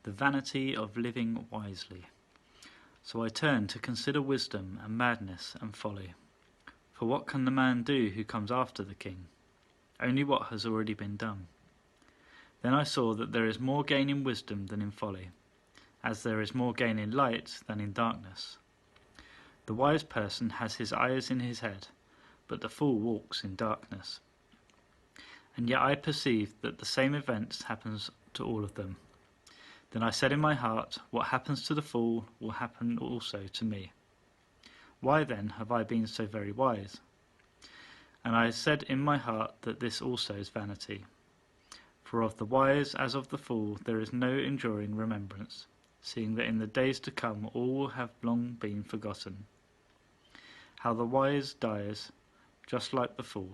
the vanity of living wisely. So I turned to consider wisdom and madness and folly. For what can the man do who comes after the king? Only what has already been done. Then I saw that there is more gain in wisdom than in folly, as there is more gain in light than in darkness. The wise person has his eyes in his head, but the fool walks in darkness. And yet I perceived that the same events happens to all of them. Then I said in my heart, what happens to the fool will happen also to me. Why then have I been so very wise? And I said in my heart that this also is vanity. For of the wise as of the fool there is no enduring remembrance, seeing that in the days to come all will have long been forgotten. How the wise dies, just like the fool.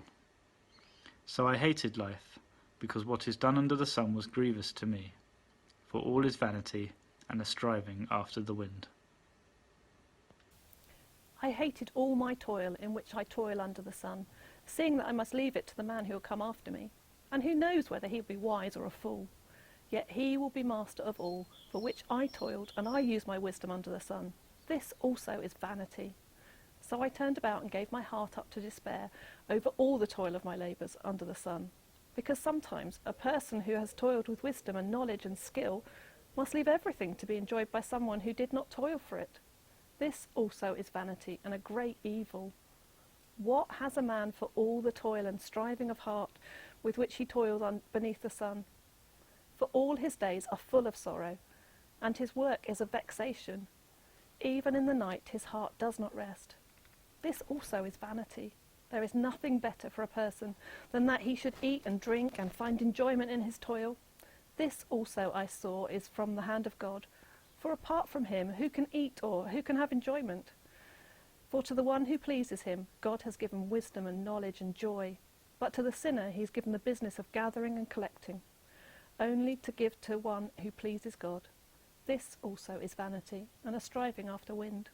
So I hated life, because what is done under the sun was grievous to me, for all is vanity and a striving after the wind. I hated all my toil in which I toil under the sun, seeing that I must leave it to the man who will come after me. And who knows whether he will be wise or a fool? Yet he will be master of all, for which I toiled, and I used my wisdom under the sun. This also is vanity. So I turned about and gave my heart up to despair over all the toil of my labours under the sun. Because sometimes a person who has toiled with wisdom and knowledge and skill must leave everything to be enjoyed by someone who did not toil for it. This also is vanity and a great evil. What has a man for all the toil and striving of heart with which he toils beneath the sun? For all his days are full of sorrow, and his work is a vexation. Even in the night his heart does not rest. This also is vanity. There is nothing better for a person than that he should eat and drink and find enjoyment in his toil. This also I saw is from the hand of God. For apart from him, who can eat or who can have enjoyment? For to the one who pleases him, God has given wisdom and knowledge and joy. But to the sinner he has given the business of gathering and collecting, only to give to one who pleases God. This also is vanity and a striving after wind.